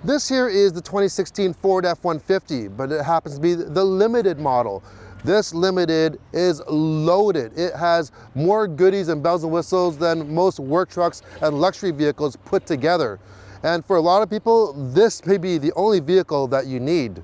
This here is the 2016 Ford F-150, but it happens to be the limited model. This limited is loaded. It has more goodies and bells and whistles than most work trucks and luxury vehicles put together. And for a lot of people, this may be the only vehicle that you need.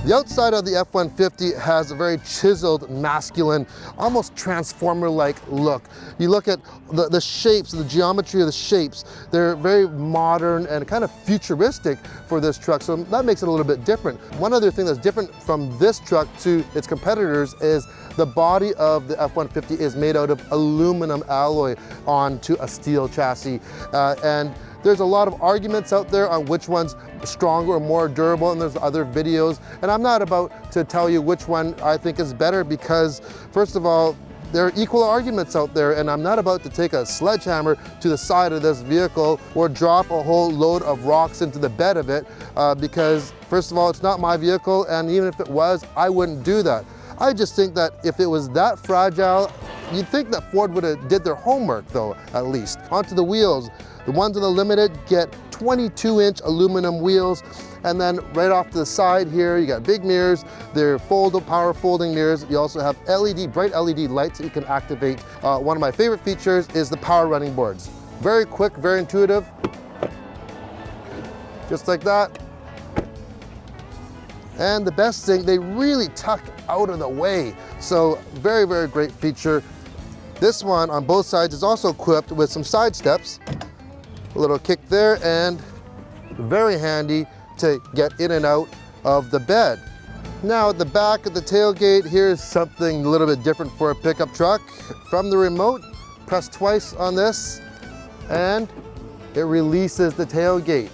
The outside of the F-150 has a very chiseled, masculine, almost transformer-like look. You look at the shapes, the geometry of the shapes, they're very modern and kind of futuristic for this truck, so that makes it a little bit different. One other thing that's different from this truck to its competitors is the body of the F-150 is made out of aluminum alloy onto a steel chassis. And there's a lot of arguments out there on which one's stronger or more durable, and there's other videos. And I'm not about to tell you which one I think is better because, first of all, there are equal arguments out there, and I'm not about to take a sledgehammer to the side of this vehicle or drop a whole load of rocks into the bed of it because, first of all, it's not my vehicle, and even if it was, I wouldn't do that. I just think that if it was that fragile, you'd think that Ford would have did their homework though, at least. Onto the wheels. The ones on the limited get 22-inch aluminum wheels, and then right off to the side here, you got big mirrors. They're power folding mirrors. You also have bright LED lights that you can activate. One of my favorite features is the power running boards. Very quick, very intuitive. Just like that. And the best thing, they really tuck out of the way. So very, very great feature. This one on both sides is also equipped with some side steps. A little kick there, and very handy to get in and out of the bed. Now at the back of the tailgate, here's something a little bit different for a pickup truck. From the remote, press twice on this, and it releases the tailgate.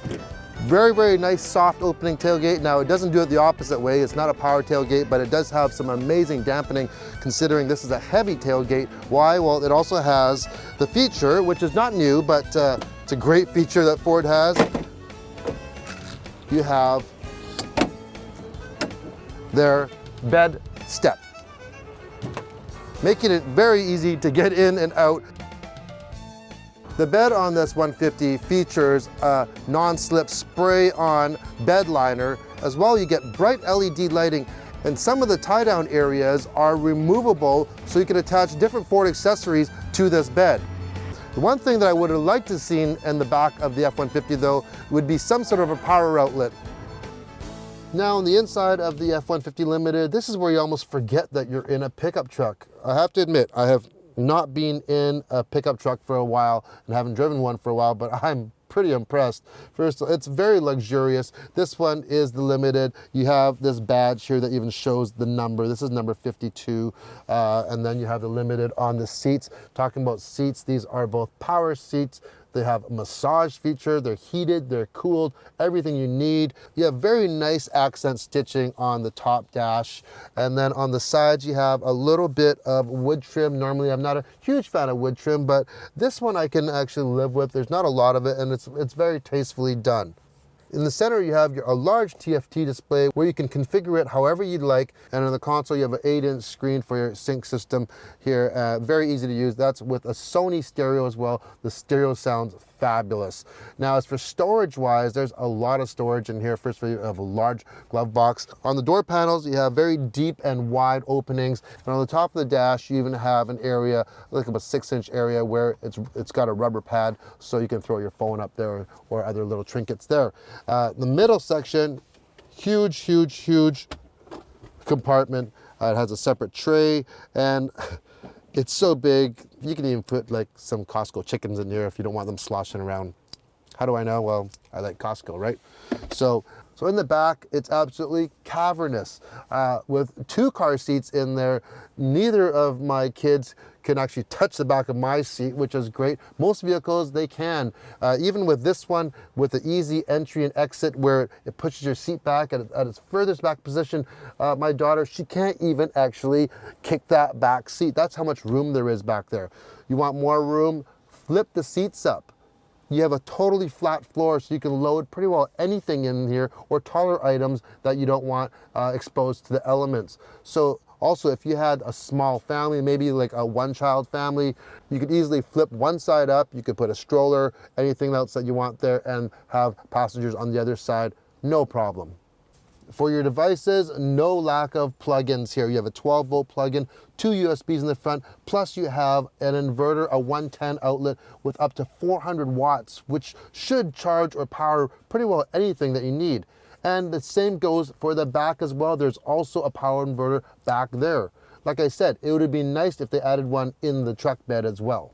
Very, very nice soft opening tailgate. Now it doesn't do it the opposite way. It's not a power tailgate, but it does have some amazing dampening considering this is a heavy tailgate. Why? Well, it also has the feature, which is not new, but it's a great feature that Ford has. You have their bed step, making it very easy to get in and out. The bed on this 150 features a non-slip spray-on bed liner. As well, you get bright LED lighting, and some of the tie-down areas are removable, so you can attach different Ford accessories to this bed. The one thing that I would have liked to have seen in the back of the F-150 though would be some sort of a power outlet. Now on the inside of the F-150 Limited, this is where you almost forget that you're in a pickup truck. I have to admit, I have not been in a pickup truck for a while and haven't driven one for a while, but I'm pretty impressed. First, it's very luxurious. This one is the limited. You have this badge here that even shows the number. This is number 52. And then you have the limited on the seats. Talking about seats, these are both power seats. They have a massage feature, they're heated, they're cooled, everything you need. You have very nice accent stitching on the top dash. And then on the sides, you have a little bit of wood trim. Normally, I'm not a huge fan of wood trim, but this one I can actually live with. There's not a lot of it, and it's very tastefully done. In the center, you have a large TFT display where you can configure it however you'd like. And on the console, you have an 8-inch screen for your sync system here. Very easy to use. That's with a Sony stereo as well. The stereo sounds fabulous. Now, as for storage-wise, there's a lot of storage in here. First of all, you have a large glove box. On the door panels, you have very deep and wide openings. And on the top of the dash, you even have an area, like a 6-inch area, where it's got a rubber pad, so you can throw your phone up there or other little trinkets there. The middle section, huge, huge, huge compartment. It has a separate tray, and it's so big, you can even put like some Costco chickens in here if you don't want them sloshing around. How do I know? Well, I like Costco, right? So in the back, it's absolutely cavernous with 2 car seats in there. Neither of my kids can actually touch the back of my seat, which is great. Most vehicles, they can. Even with this one, with the easy entry and exit where it pushes your seat back at its furthest back position, my daughter, she can't even actually kick that back seat. That's how much room there is back there. You want more room? Flip the seats up. You have a totally flat floor, so you can load pretty well anything in here or taller items that you don't want exposed to the elements. So Also, if you had a small family, maybe like a one-child family, you could easily flip one side up. You could put a stroller, anything else that you want there, and have passengers on the other side, no problem. For your devices, no lack of plugins here. You have a 12-volt plug-in, 2 USBs in the front, plus you have an inverter, a 110 outlet with up to 400 watts, which should charge or power pretty well anything that you need. And the same goes for the back as well. There's also a power inverter back there. Like I said, it would have been nice if they added one in the truck bed as well.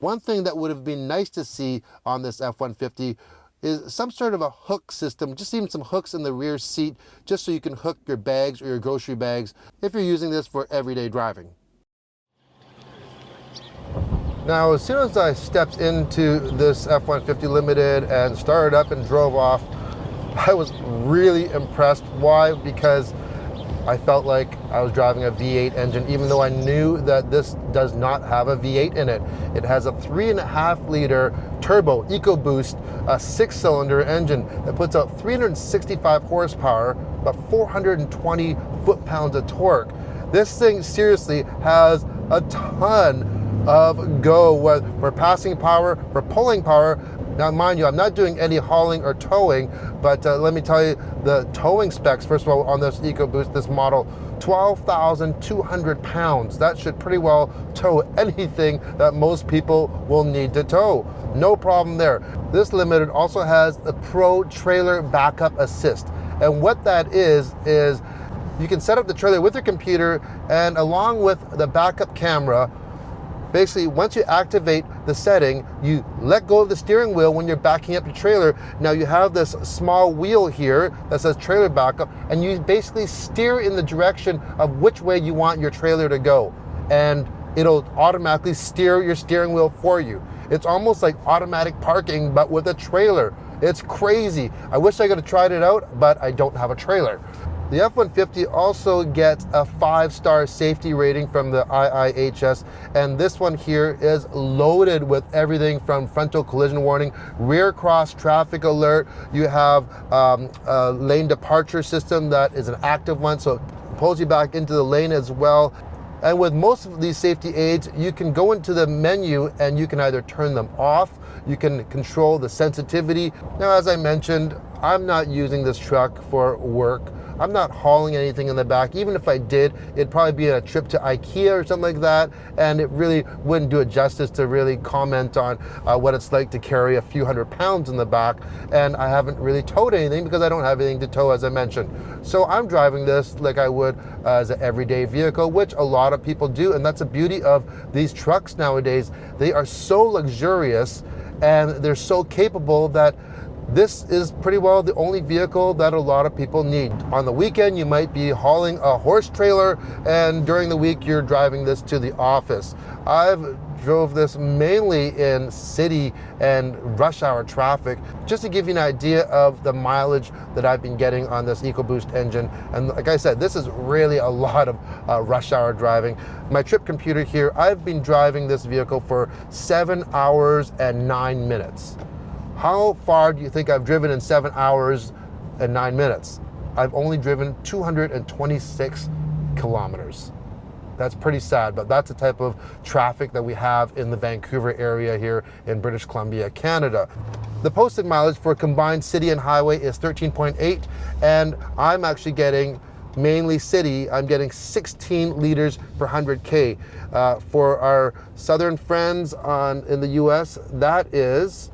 One thing that would have been nice to see on this F-150 is some sort of a hook system, just even some hooks in the rear seat, just so you can hook your bags or your grocery bags if you're using this for everyday driving. Now, as soon as I stepped into this F-150 Limited and started up and drove off, I was really impressed. Why? Because I felt like I was driving a V8 engine, even though I knew that this does not have a V8 in it. It has a 3.5 liter turbo EcoBoost, a 6-cylinder engine that puts out 365 horsepower, about 420 foot-pounds of torque. This thing seriously has a ton of go for passing power, for pulling power. Now, mind you, I'm not doing any hauling or towing, but let me tell you the towing specs. First of all, on this EcoBoost, this model, 12,200 pounds. That should pretty well tow anything that most people will need to tow. No problem there. This Limited also has the Pro Trailer Backup Assist. And what that is you can set up the trailer with your computer, and along with the backup camera, basically, once you activate the setting, you let go of the steering wheel when you're backing up your trailer. Now you have this small wheel here that says trailer backup, and you basically steer in the direction of which way you want your trailer to go. And it'll automatically steer your steering wheel for you. It's almost like automatic parking, but with a trailer. It's crazy. I wish I could have tried it out, but I don't have a trailer. The F-150 also gets a 5-star safety rating from the IIHS, and this one here is loaded with everything from frontal collision warning, rear cross traffic alert. You have a lane departure system that is an active one, so it pulls you back into the lane as well. And with most of these safety aids, you can go into the menu and you can either turn them off, you can control the sensitivity. Now, as I mentioned, I'm not using this truck for work. I'm not hauling anything in the back. Even if I did, it'd probably be a trip to IKEA or something like that, and it really wouldn't do it justice to really comment on what it's like to carry a few hundred pounds in the back. And I haven't really towed anything because I don't have anything to tow, as I mentioned. So I'm driving this like I would as an everyday vehicle, which a lot of people do, and that's the beauty of these trucks nowadays. They are so luxurious and they're so capable that this is pretty well the only vehicle that a lot of people need. On the weekend, you might be hauling a horse trailer, and during the week, you're driving this to the office. I've drove this mainly in city and rush hour traffic, just to give you an idea of the mileage that I've been getting on this EcoBoost engine. And like I said, this is really a lot of rush hour driving. My trip computer here, I've been driving this vehicle for 7 hours and 9 minutes. How far do you think I've driven in 7 hours and 9 minutes? I've only driven 226 kilometers. That's pretty sad, but that's the type of traffic that we have in the Vancouver area here in British Columbia, Canada. The posted mileage for combined city and highway is 13.8, and I'm actually getting mainly city, I'm getting 16 liters per 100K. For our southern friends in the US, that is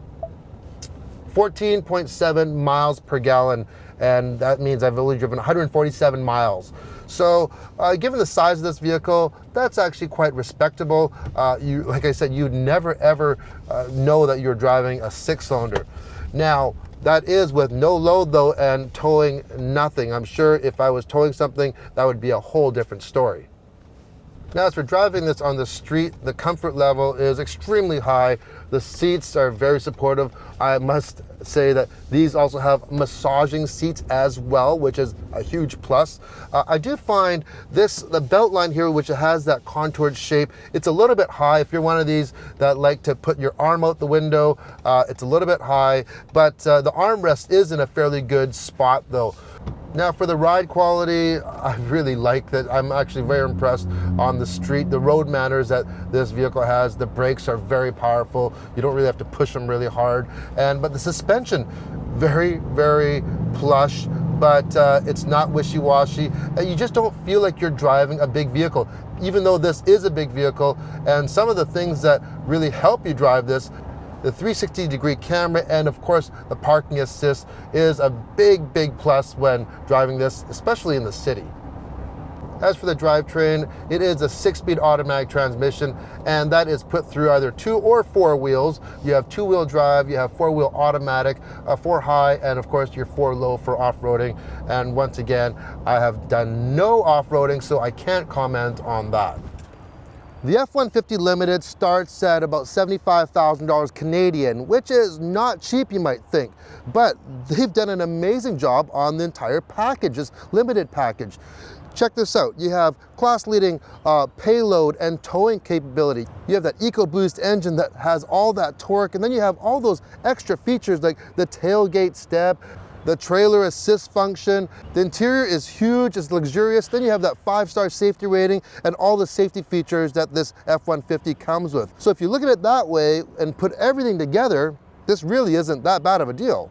14.7 miles per gallon, and that means I've only driven 147 miles. So given the size of this vehicle, that's actually quite respectable. Like I said, you'd never ever know that you're driving a 6-cylinder. Now, that is with no load though and towing nothing. I'm sure if I was towing something, that would be a whole different story. Now, as for driving this on the street, the comfort level is extremely high. The seats are very supportive. I must say that these also have massaging seats as well, which is a huge plus. I do find the belt line here, which has that contoured shape, it's a little bit high. If you're one of these that like to put your arm out the window, it's a little bit high, but the armrest is in a fairly good spot though. Now for the ride quality, I really like that. I'm actually very impressed on the street. The road manners that this vehicle has, the brakes are very powerful. You don't really have to push them really hard. But the suspension, very, very plush, but it's not wishy-washy. You just don't feel like you're driving a big vehicle, even though this is a big vehicle. And some of the things that really help you drive this, the 360-degree camera, and of course the parking assist is a big, big plus when driving this, especially in the city. As for the drivetrain, it is a 6-speed automatic transmission, and that is put through either 2 or 4 wheels. You have 2-wheel drive, you have 4-wheel automatic, 4 high, and of course your 4 low for off-roading. And once again, I have done no off-roading, so I can't comment on that. The F-150 Limited starts at about $75,000 Canadian, which is not cheap, you might think, but they've done an amazing job on the entire package, this limited package. Check this out. You have class-leading payload and towing capability. You have that EcoBoost engine that has all that torque, and then you have all those extra features like the tailgate step, the trailer assist function. The interior is huge, it's luxurious. Then you have that 5-star safety rating and all the safety features that this F-150 comes with. So if you look at it that way and put everything together, this really isn't that bad of a deal.